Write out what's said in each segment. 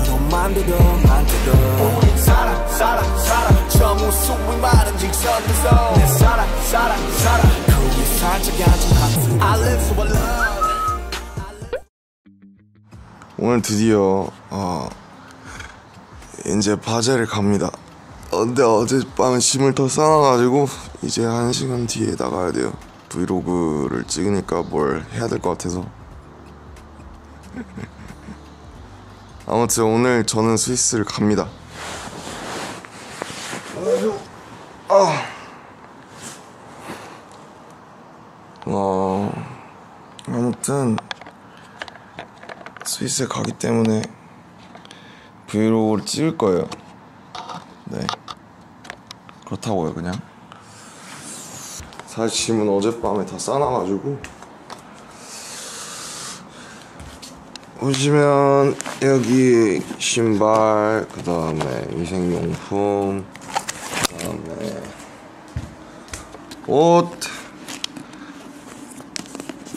너만 돼도 안 돼도 우리 살아 정우수위 많은 직선에서 내 살아 그게 살짝 앉은 I live for love. 오늘 드디어 이제 바젤을 갑니다. 근데 어젯밤에 짐을 더 싸놔가지고 이제 1시간 뒤에 나가야 돼요. 브이로그를 찍으니까 뭘 해야 될 것 같아서. 아무튼 오늘 저는 스위스를 갑니다. 아무튼 스위스에 가기 때문에 브이로그를 찍을 거예요. 네, 그렇다고요. 그냥 사실 짐은 어젯밤에 다 싸놔가지고 보시면 여기 신발, 그 다음에 위생용품, 그 다음에 옷,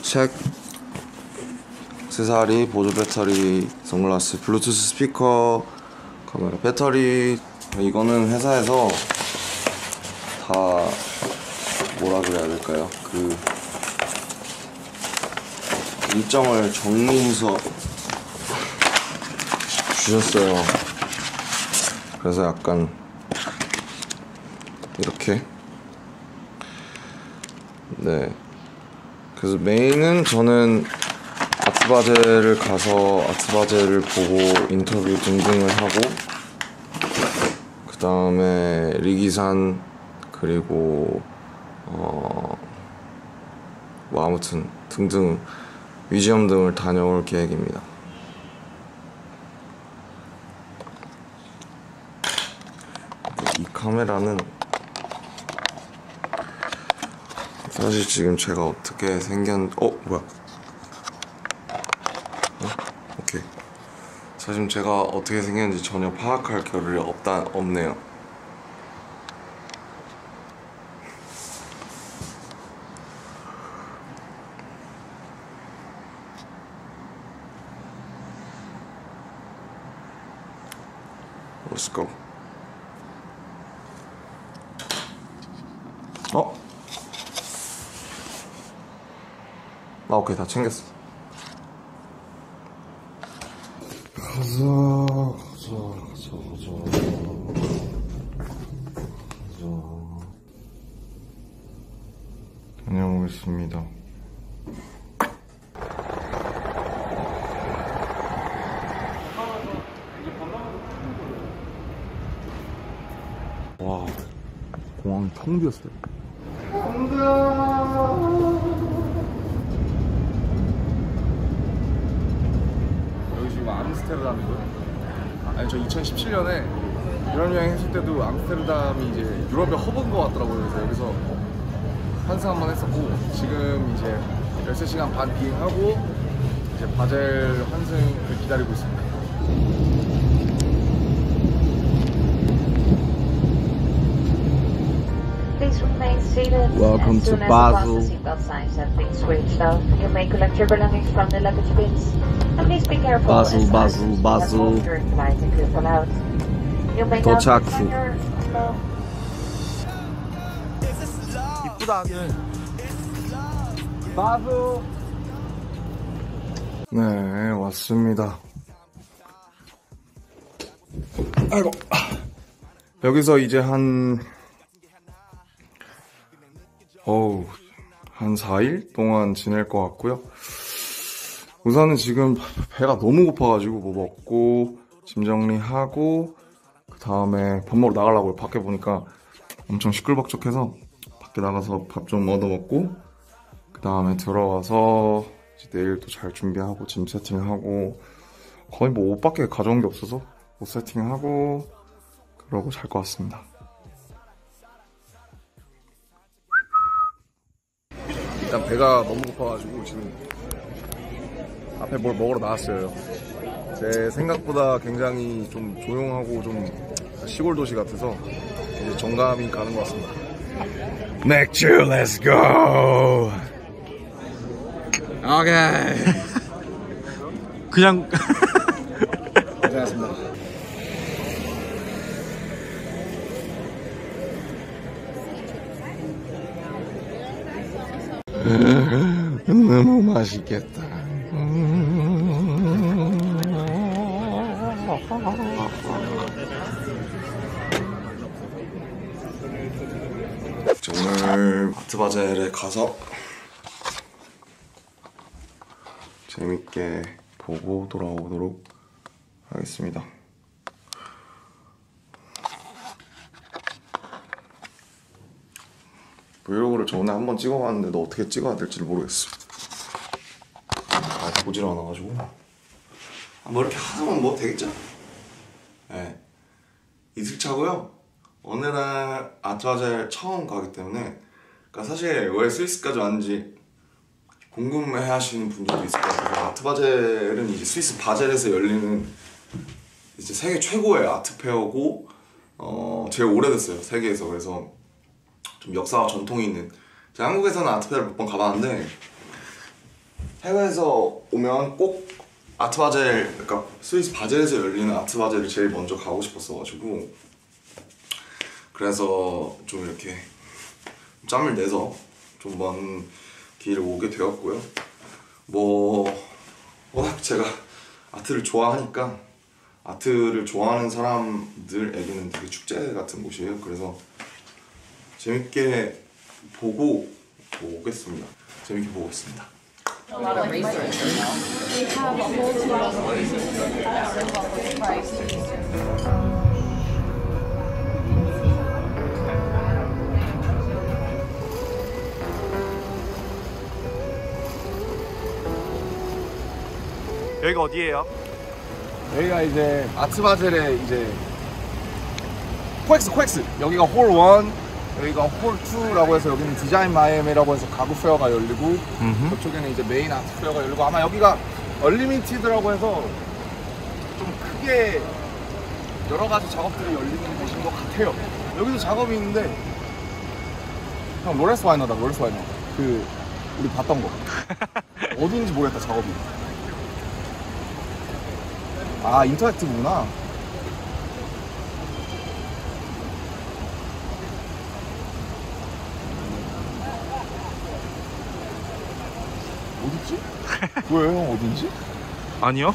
책, 액세서리, 보조 배터리, 선글라스, 블루투스 스피커, 카메라 배터리. 이거는 회사에서 다 뭐라 그래야 될까요? 그 일정을 정리해서 주셨어요. 그래서 약간 이렇게, 네. 그래서 메인은 저는 아트바젤을 가서 아트바젤을 보고 인터뷰 등등을 하고, 그 다음에 리기산, 그리고 뭐 아무튼 등등 뮤지엄 등을 다녀올 계획입니다. 이 카메라는 사실 지금 제가 어떻게 뭐야? 오케이. 사실 제가 어떻게 생겼는지 전혀 파악할 겨를이 없네요. Let's go. 오케이, 다 챙겼어. 가자. 다녀오겠습니다. 와, 공항이 텅 비었어요. 여기 지금 암스테르담이고요. 아니, 저 2017년에 유럽 여행 했을 때도 암스테르담이 이제 유럽의 허브인 것 같더라고요. 그래서 여기서 환승 한번 했었고, 지금 이제 13시간 반 비행하고 이제 바젤 환승을 기다리고 있습니다. Welcome to Basel. You may collect your belongings from the luggage bins. Please be careful. Basel. 도착. 이쁘다. 바보. 네, 왔습니다. 아이고. 여기서 이제 한 4일 동안 지낼 것 같고요. 우선은 지금 배가 너무 고파가지고 뭐 먹고 짐 정리하고, 그 다음에 밥 먹으러 나가려고요. 밖에 보니까 엄청 시끌벅적해서 밖에 나가서 밥 좀 얻어 먹고, 그 다음에 들어와서 이제 내일 또 잘 준비하고 짐 세팅하고, 거의 뭐 옷밖에 가져온 게 없어서 옷 세팅하고 그러고 잘 것 같습니다. 일단 배가 너무 고파가지고 지금 앞에 뭘 먹으러 나왔어요. 제 생각보다 굉장히 좀 조용하고 좀 시골 도시 같아서 이제 정감이 가는 것 같습니다. 맥주, let's go. 오케이. 그냥 고생하셨습니다. 너무 맛있겠다. 오늘 아트바젤에 가서 재밌게 보고 돌아오도록 하겠습니다. 브이로그를 전에 한번 찍어봤는데 너 어떻게 찍어야 될지 모르겠어. 보질 않아가지고. 뭐 이렇게 하면 뭐 되겠죠? 네. 이틀 차고요. 오늘은 아트바젤 처음 가기 때문에, 그러니까 사실 왜 스위스까지 왔는지 궁금해 하시는 분들도 있을 것 같아요. 아트바젤은 이제 스위스 바젤에서 열리는 이제 세계 최고의 아트 페어고, 제일 오래됐어요, 세계에서. 그래서 좀 역사와 전통이 있는, 제가 한국에서는 아트 페어를 몇 번 가봤는데 해외에서 오면 꼭 아트바젤, 그러니까 스위스 바젤에서 열리는 아트바젤을 제일 먼저 가고 싶었어가지고, 그래서 좀 이렇게 짬을 내서 좀 먼 길을 오게 되었고요. 뭐 워낙 제가 아트를 좋아하니까, 아트를 좋아하는 사람들에게는 되게 축제 같은 곳이에요. 그래서 재밌게 보고 오겠습니다. 재밌게 보고 있습니다. 여기가 어디예요? 여기가 이제 아트바젤의 이제 코엑스 여기가 홀 1, 여기가 홀 2라고 해서 여기는 디자인 마이애미라고 해서 가구 페어가 열리고, 그쪽에는 이제 메인 아트 페어가 열리고, 아마 여기가 얼리미티드라고 해서 좀 크게 여러 가지 작업들이 열리는 곳인 것 같아요. 여기도 작업이 있는데, 형 로렌스 와이너다. 그 우리 봤던 거 어디인지 모르겠다. 작업이. 아, 인터랙티브구나. 어딨지? 뭐예요, 형? 어딘지? 아니요.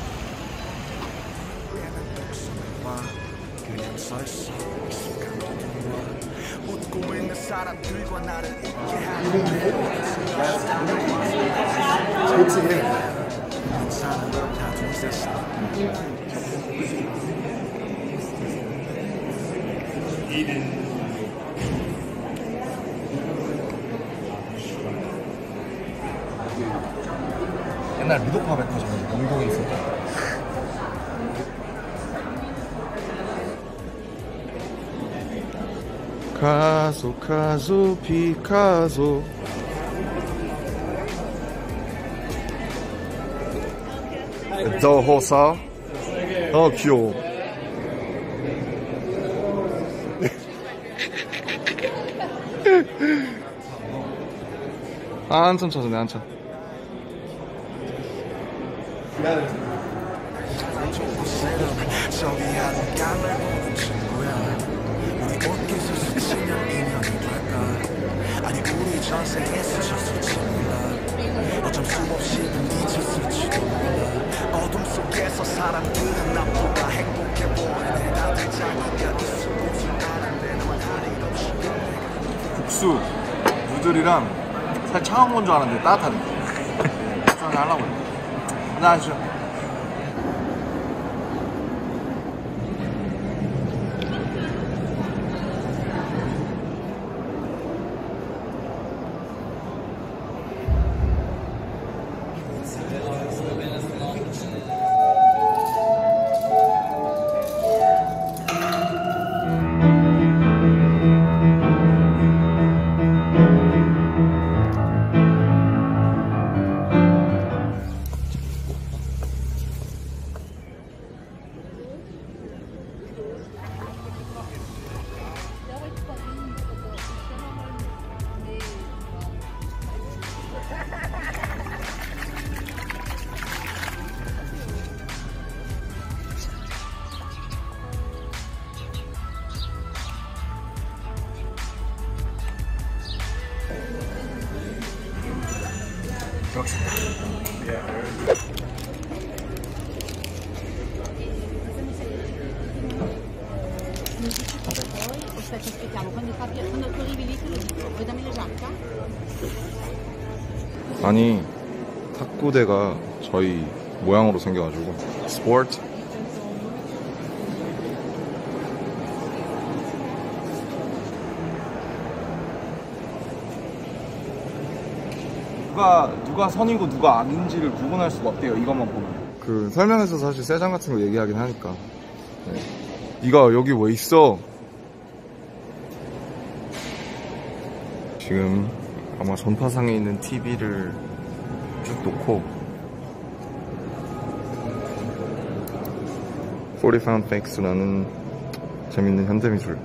옛날 루도파 백화점 영동에 있었다. 카소 피카소. 더 호사. 귀여워. 한참 찾았네, 한참. 어쩔 수 없이 부딪혔을지도 몰라. 어둠 속에서 사람들은 나보다 행복해 보이네. 다들 자기가 있을 곳을 아는데 넌 다리 없이. 국수 누들이랑 살짝 차가운 건 줄 알았는데 따뜻하네. 좀 하려고요. 안녕하세요. Aspetta, aspettiamo, quando tu arrivi lì te lo dico. Vuoi dammi la giacca? 아니 탁구대가 저희 모양으로 생겨가지고 스포츠 누가 선이고 누가 아닌지를 구분할 수가 없대요. 이것만 보면. 그 설명에서 사실 세장 같은 거 얘기하긴 하니까. 네. 네가 여기 왜 있어? 지금 아마 전파상에 있는 TV를 쭉 놓고 40 Found Fakes라는 재밌는 현대미술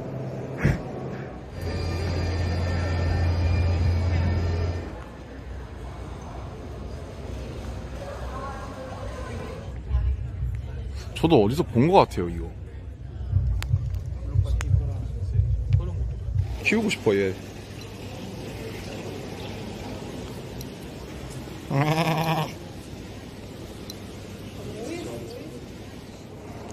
저도 어디서 본 것 같아요. 이거 키우고 싶어 얘.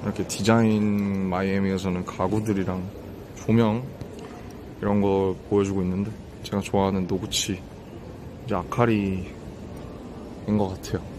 이렇게 디자인 마이애미에서는 가구들이랑 조명 이런 거 보여주고 있는데 제가 좋아하는 노구치 이제 아카리인 것 같아요.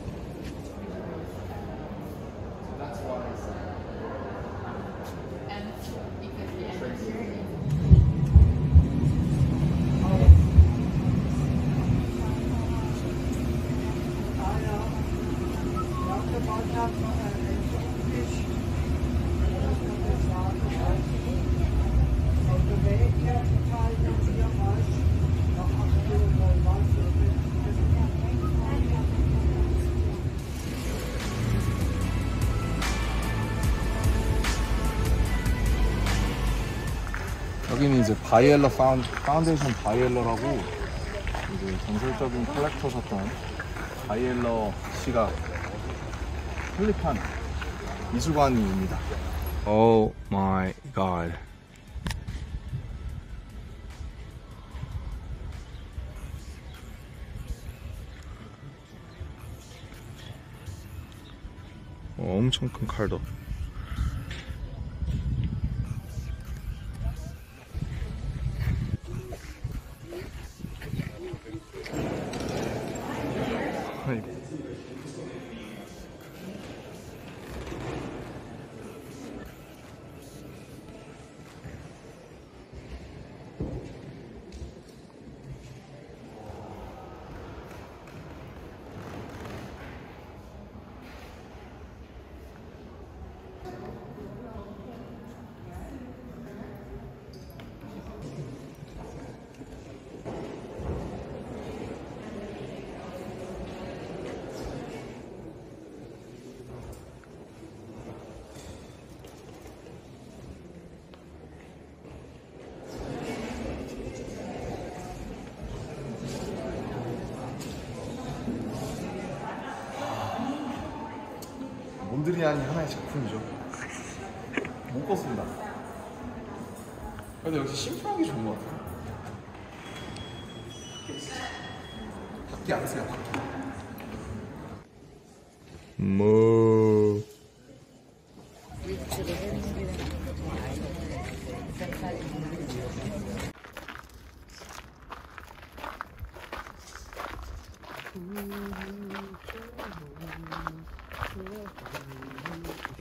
여기는 이제 바이엘러 파운데이션 바이엘러라고 이제 전설적인 컬렉터셨던 바이엘러 씨가 설립한 미술관입니다. Oh my god. 엄청 큰 칼도. 몬드리안이 하나의 작품이죠. 못 껐습니다. 근데 역시 심플한 게 좋은 것 같아요. 바퀴 안 쓰요, 바퀴. 뭐.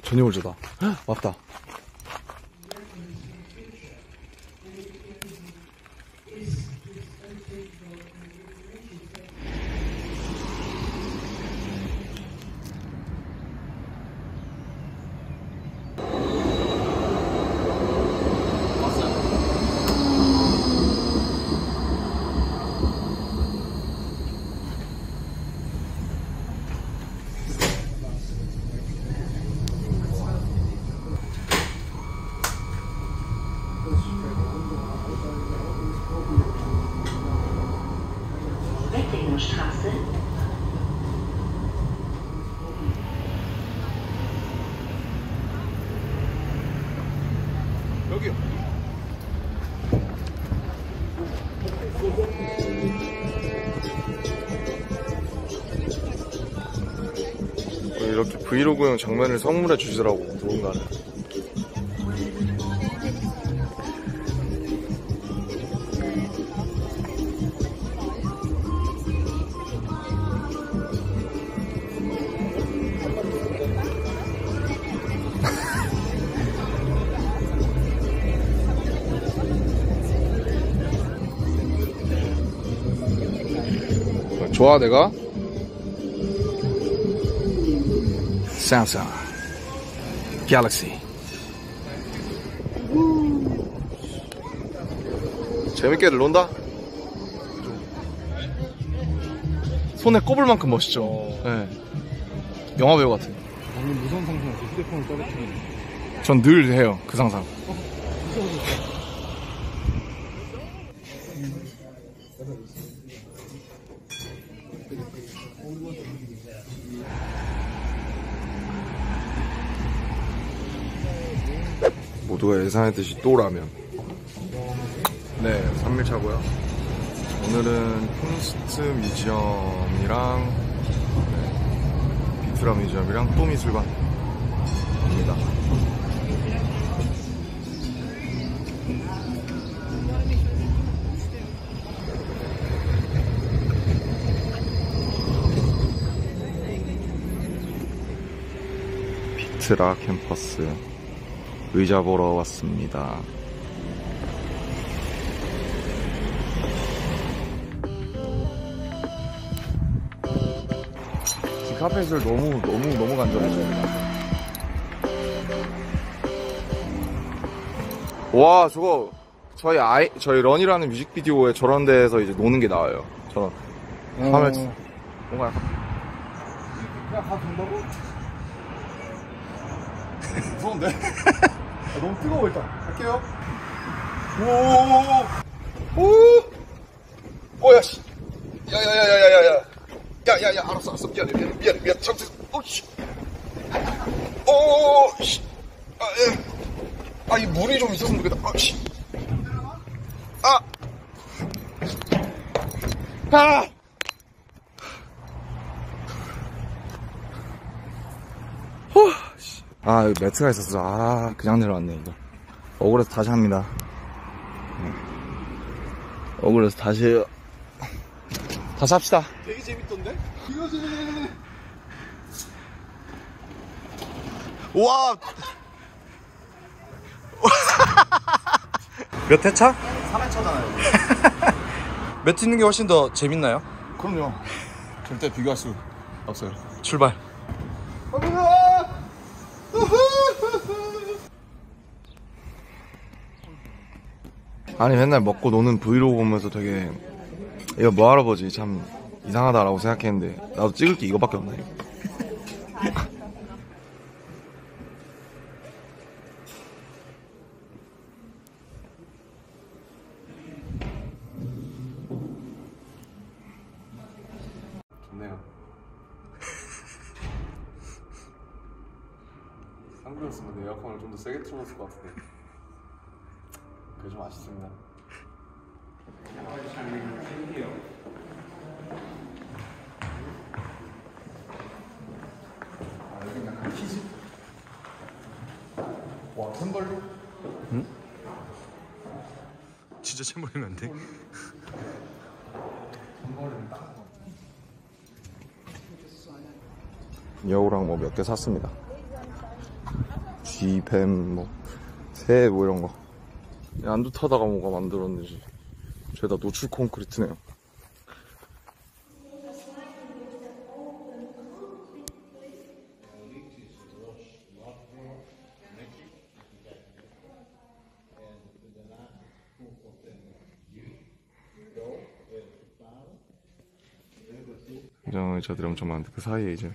전이올즈다. 맞다. Straße. 여기요. 이렇게 브이로그용 장면을 선물해 주시더라고, 누군가는. 좋아, 내가? Samsung Galaxy. 재밌게들 논다? 손에 꼽을 만큼 멋있죠. 네. 영화배우 같아. 방금 무서운 상상에서 휴대폰을 떨어뜨리는. 전 늘 해요, 그 상상. 모두가 예상했듯이 또 라면. 네, 3일차고요. 오늘은 콘스트 뮤지엄이랑 비트라 뮤지엄이랑 또 미술관입니다. 비트라 캠퍼스 의자 보러 왔습니다. 이 카펫을 너무 간절해져요. 와, 저거 저희 런이라는 뮤직비디오에 저런 데에서 이제 노는 게 나와요. 저런 하면 뭔가 약간 그냥 다 된다고? 무서운데? 너무 뜨거워. 일단 갈게요. 오야 씨, 야야야야야야야, 야야야, 알았어, 미안해, 잠시, 씨, 씨, 이 물이 좀 있었으면 좋겠다. 씨, 여기 매트가 있었어. 그냥 내려왔네, 이거. 억울해서 다시 합니다. 억울해서 다시 해요. 다시 합시다. 되게 재밌던데? 이거지. 와! 몇 회차? 3회차잖아요. 몇 있는 게 훨씬 더 재밌나요? 그럼요. 절대 비교할 수 없어요. 출발. 아니, 맨날 먹고 노는 브이로그 보면서 되게 이거 뭐하러 보지, 참 이상하다라고 생각했는데 나도 찍을 게 이거밖에 없네. 좋네요. 상부였으면 에어컨을 좀 더 세게 틀어줬을 것 같은데 그게 좀 아쉽습니다. 여기 약간 키즈? 와, 템벌로? 응? 진짜 챔버리면 안 돼? 여우랑 뭐 몇 개 샀습니다. G뱀, 새 이런 거. 안두 타다가 뭐가 만들었는지. 죄다 노출 콘크리트네요. 굉장히 의자들이 엄청 많은데 그 사이에 이제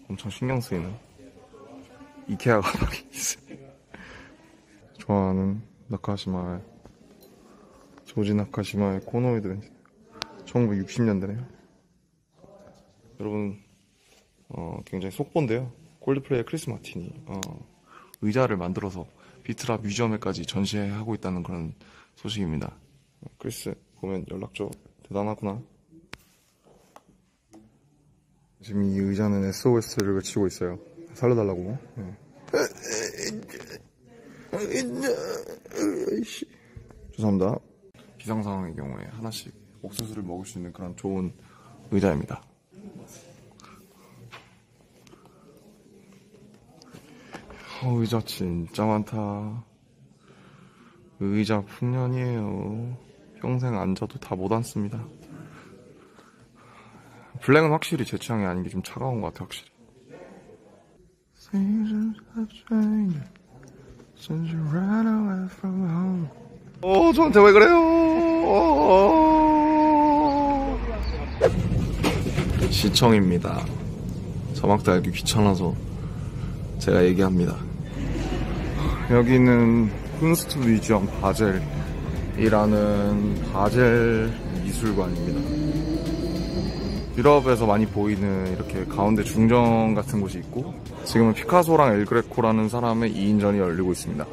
엄청 신경 쓰이는 이케아 가방이 있어요. 좋아하는 나카시마의 조지 나카시마의 코노이드 벤츠. 1960년대네요. 여러분, 굉장히 속보인데요. 콜드플레이의 크리스 마틴이 의자를 만들어서 비트라 뮤지엄에까지 전시하고 있다는 그런 소식입니다. 크리스 보면 연락 줘. 대단하구나. 지금 이 의자는 SOS를 외치고 있어요. 살려달라고. 네. 죄송합니다. 비상상황의 경우에 하나씩 옥수수를 먹을 수 있는 그런 좋은 의자입니다. 의자 진짜 많다. 의자 풍년이에요. 평생 앉아도 다 못 앉습니다. 블랙은 확실히 제 취향이 아닌 게 좀 차가운 것 같아, 확실히. 저한테 왜 그래요? 시청입니다. 자막 달기 귀찮아서 제가 얘기합니다. 여기는 훈스트 뮤지엄 바젤이라는 바젤 미술관입니다. 유럽에서 많이 보이는 이렇게 가운데 중정 같은 곳이 있고, 지금은 피카소랑 엘그레코라는 사람의 2인전이 열리고 있습니다.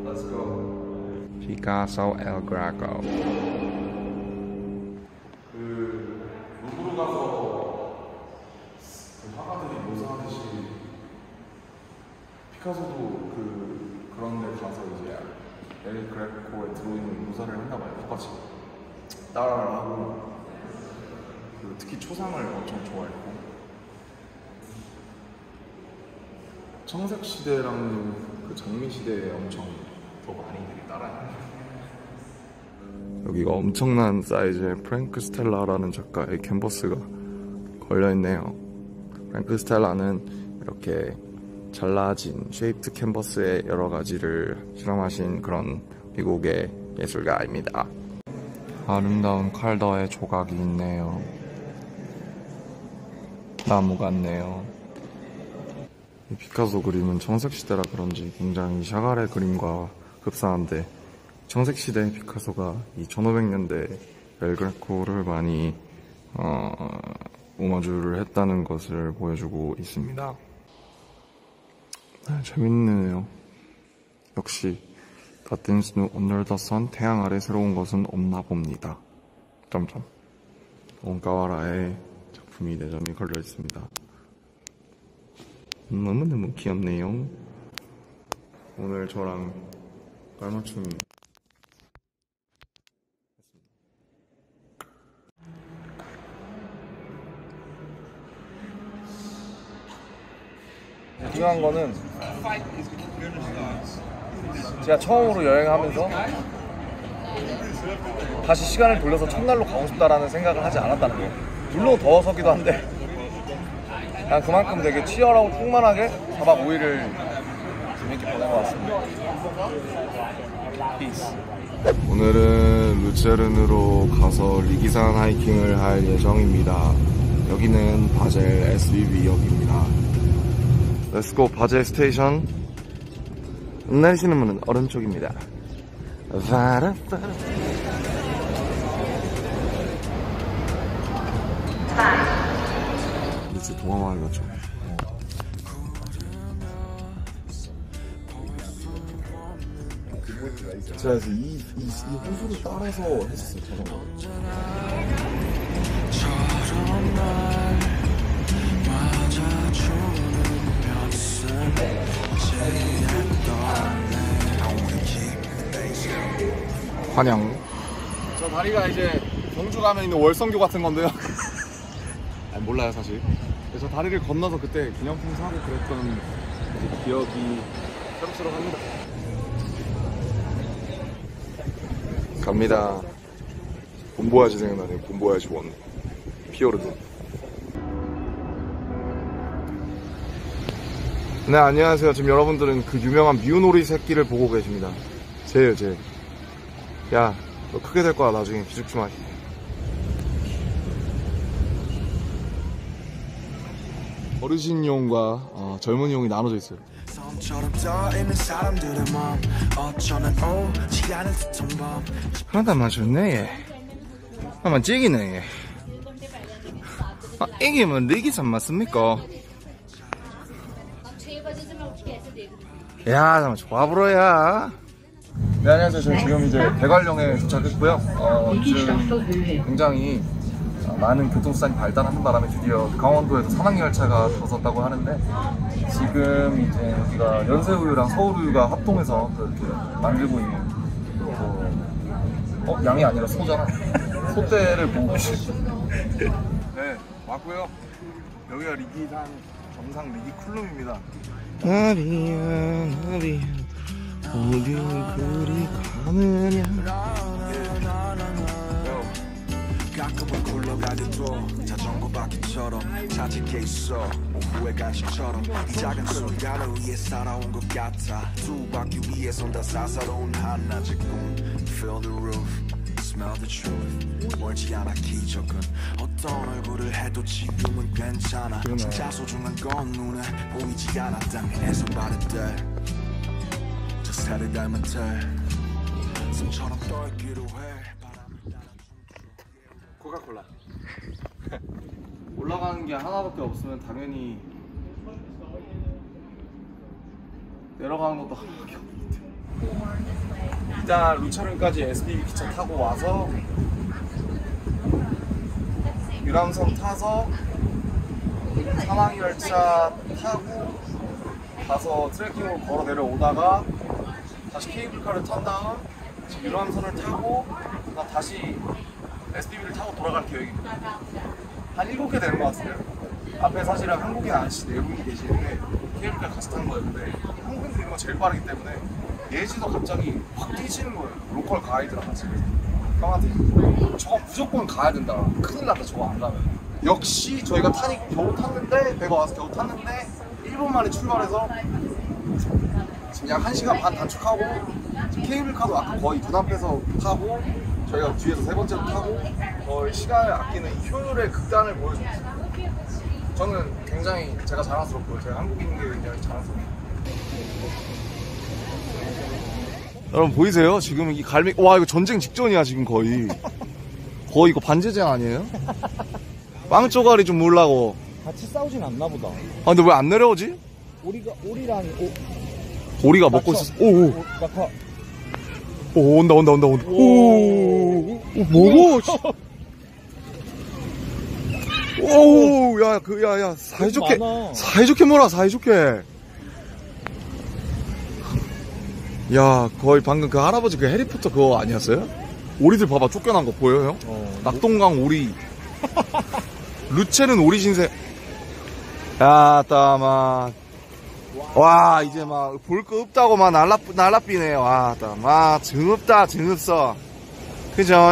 Let's go. 피카소, 엘그레코. 루브르 가서 화가들이 묘사하듯이 피카소도 그런 데 가서 이제 엘그레코에 들어있는 묘사를 했나봐요. 똑같이 따라를 하고, 특히 초상을 엄청 좋아했고, 청색시대랑 장미시대에 엄청 더 많이들이 따라해요. 여기가 엄청난 사이즈의 프랭크 스텔라라는 작가의 캔버스가 걸려있네요. 프랭크 스텔라는 이렇게 잘라진 쉐이프드 캔버스에 여러 가지를 실험하신 그런 미국의 예술가입니다. 아름다운 칼더의 조각이 있네요. 나무 같네요. 이 피카소 그림은 청색시대라 그런지 굉장히 샤갈의 그림과 흡사한데, 청색시대 피카소가 이 1500년대 엘그레코를 많이 오마주를 했다는 것을 보여주고 있습니다. 재밌네요. 역시 Nothing's new under the sun. 태양 아래 새로운 것은 없나 봅니다. 점점. 온가와라의 작품이 4점이 걸려 있습니다. 너무너무 귀엽네요. 오늘 저랑 깔맞춤 중요한 거는 제가 처음으로 여행하면서 다시 시간을 돌려서 첫날로 가고 싶다라는 생각을 하지 않았다는 거예요. 물론 더워서기도 한데 그냥 그만큼 되게 치열하고 충만하게 4박 5일을 재밌게 보낸 것 같습니다. 피스. 오늘은 루체른으로 가서 리기산 하이킹을 할 예정입니다. 여기는 바젤 SBB역입니다. 렛츠고 바젤 스테이션. 내리시는 문은 오른쪽입니다. 진짜 동화마을 같죠? 제가 그래서 이 호수를 따라서 했었어요, 자전거. 환영. 저 다리가 이제 경주 가면 있는 월성교 같은 건데요. 몰라요, 사실. 저 다리를 건너서 그때 기념품 사고 그랬던 기억이 새록새록합니다. 갑니다. 곰보야지 생각나네요. 곰보야지 1. 피오르드. 네, 안녕하세요. 지금 여러분들은 그 유명한 미운오리 새끼를 보고 계십니다. 쟤예요, 쟤. 야, 너 크게 될 거야, 나중에. 기죽지 마. 어르신용과 젊은이용이 나눠져 있어요. 하나만 좋네, 얘. 하나만 찌기네, 얘. 이게 뭐 리기산 맞습니까? 야, 잠깐만, 좋아 불어야. 네, 안녕하세요. 저희 지금 이제 대관령에 도착했고요. 지금 굉장히 많은 교통수단이 발달하는 바람에 드디어 강원도에서 산악열차가 들어섰다고 하는데, 지금 이제 여기가 연세우유랑 서울우유가 합동해서 이렇게 만들고 있는 양이 아니라 소잖아. 소떼를 보고 계시죠. 네, 왔고요. 여기가 리기산 정상 리기쿨룸입니다. 나비야 어디 그리 가느냐. 가끔은 굴러가려도 자전거 바퀴처럼 찾을 게 있어. 오후의 간식처럼 이 작은 순간을 위해 살아온 것 같아. 두 바퀴 위에 선다 사사로운 한낮의 꿈. Feel the roof, smell the truth. 멀지 않아 기적은 어떤 얼굴을 해도 지금은 괜찮아. 진짜 소중한 건 눈에 보이지 않아. 땅에서 바를 때 저 새를 닮은 때 숨처럼 떨기로 해. 코카콜라. 올라가는 게 하나밖에 없으면 당연히 내려가는 것도 하나밖에 없는데, 일단 루차른까지 SBB 기차 타고 와서 유람선 타서 산악열차 타고 가서 트레킹으로 걸어 내려오다가 다시 케이블카를 탄 다음 유람선을 타고 다시 SBB를 타고 돌아갈 계획입니다. 한 7개 되는 것 같은데요. 앞에 사실은 한국인 아저씨 4분이 계시는데 케이블카 같이 탄 거였는데, 한국인들이 이거 제일 빠르기 때문에 예지도 갑자기 확 뛰시는 거예요. 로컬 가이드랑 같이. 형한테 저거 무조건 가야 된다, 큰일 났다 저거 안 가면. 역시 저희가 겨우 탔는데, 배가 와서 겨우 탔는데 1분 만에 출발해서 지금 약 1시간 반 단축하고, 케이블카도 아까 거의 눈앞에서 타고 저희가 뒤에서 3번째로 타고 거의 시간을 아끼는 이 효율의 극단을 보여줬어요. 저는 굉장히 제가 자랑스럽고요. 제가 한국인인 게 굉장히 자랑스럽고. 여러분 보이세요? 지금 이 와 이거 전쟁 직전이야 지금 거의 이거 반제쟁 아니에요? 빵 쪼가리 좀 몰라고. 같이 싸우진 않나 보다. 아 근데 왜 안 내려오지? 오리랑 오리가 먹고 있었어. 오 낙하. 오 온다. 오 뭐고? 오 야 사이좋게 몰아 사이좋게. 야 거의 방금 그 할아버지 그 해리포터 그거 아니었어요? 오리들 봐봐 쫓겨난 거 보여요 형? 낙동강 오리. 루체는 오리 신세. 야 따마 와 이제 막 볼 거 없다고 막 날라삐네. 와 따마 정없다 정없어. 그죠?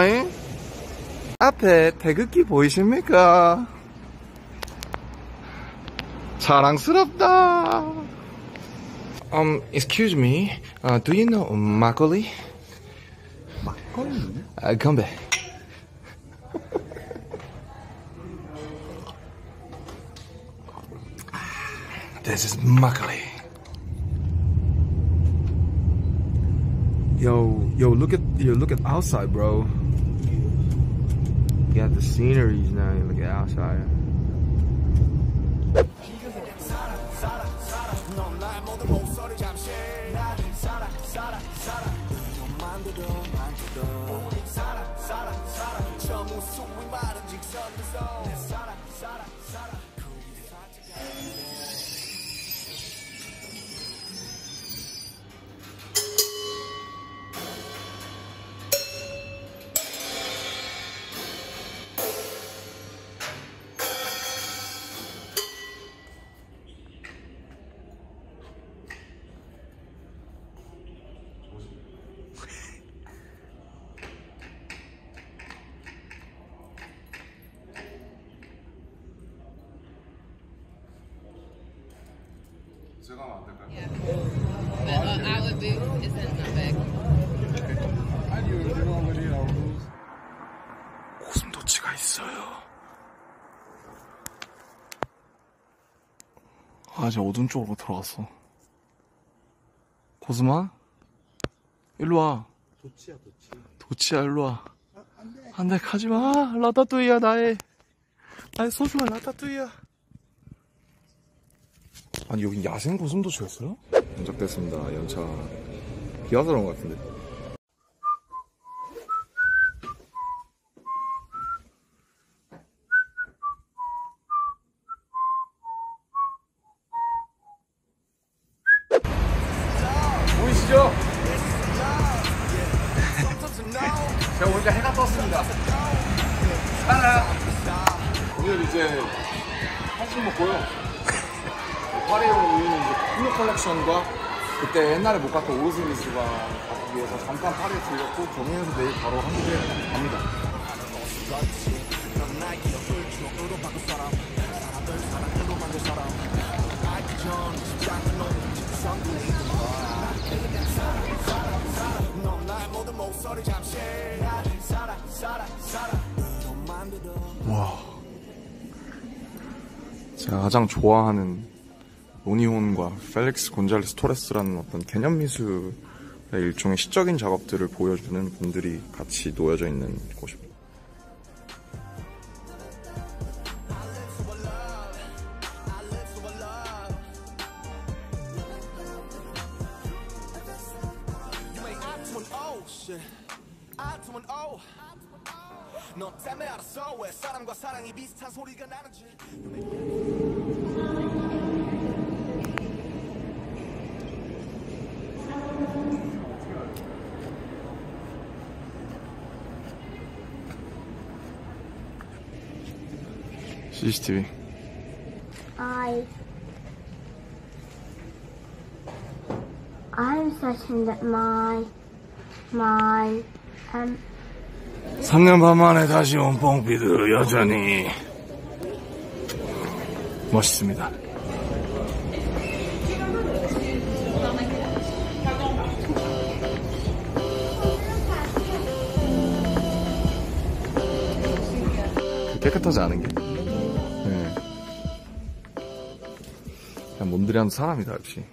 앞에 태극기 보이십니까? 자랑스럽다. Excuse me. Do you know 막걸리? 막걸리? 건배. This is 막걸리. Yo, look at outside, bro. You got the sceneries now. You look at outside. 제가 하면 안 될까요? But I would be is in my bag. 고슴도치가 있어요. 아, 이제 어두운 쪽으로 들어갔어. 고슴아? 일로 와. 도치야, 일로 와. 안 돼, 가지 마. 라따뚜이야, 나의 소중한 라따뚜이야. 아니, 여기 야생 고슴도치였어요? 연착됐습니다, 연차. 비 와서 그런 것 같은데. 보이시죠? 제가 오니까 해가 떴습니다. 하나. 오늘 이제 한식 먹고요. 파리에 온 이유는 이제 클럽 컬렉션과 그때 옛날에 못 갔던 오르스미스가 가기 위해서 잠깐 파리에 들렸고 경유해서 내일 바로 한국에 갑니다. 와, 제가 가장 좋아하는 로니혼과 펠릭스 곤잘레스 토레스라는 어떤 개념 미술의 일종의 시적인 작업들을 보여주는 분들이 같이 놓여져 있는 곳입니다. 너 때문에 알았어 왜 사람과 사랑이 비슷한 소리가 나는지. CCTV. I'm certain that my 3년 반 만에 다시 온 뽕피드 여전히 멋있습니다. 깨끗하지 않은 게. 네. 그냥 몬드리안 사람이다 역시.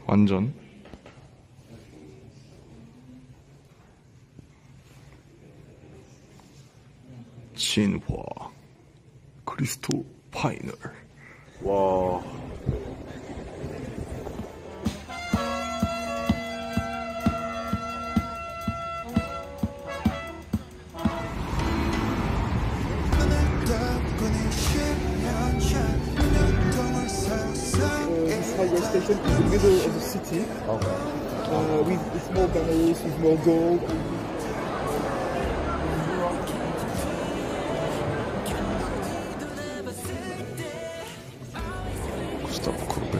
완전 진화 크리스토 파이널. 와. Highway station is in the middle of the city. With more banners, with more gold. 구스타프 크루베.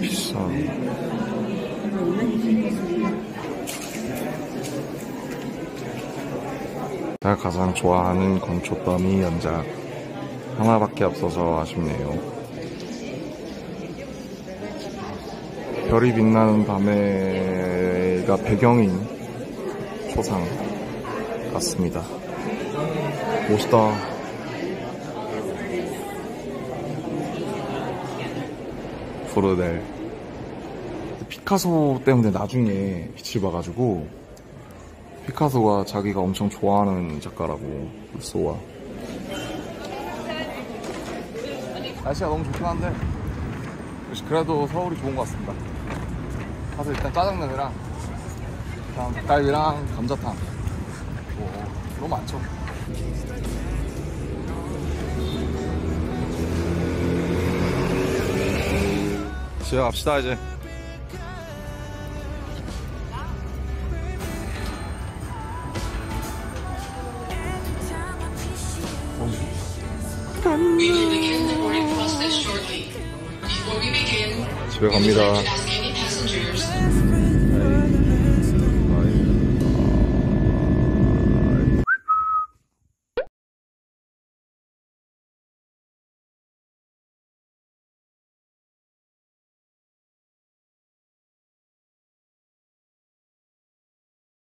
비싸. 제가 가장 좋아하는 건초더미 연작 하나밖에 없어서 아쉽네요. 별이 빛나는 밤에가 배경인 초상 같습니다. 멋있다. 프로델. 피카소 때문에 나중에 빛을 봐가지고 피카소가 자기가 엄청 좋아하는 작가라고. 소와 날씨가 너무 좋긴 한데 그래도 서울이 좋은 것 같습니다. 가서 일단 짜장면이랑 그다음 닭갈비랑 감자탕 너무 많죠. 집에 갑시다 이제. 집에 갑니다.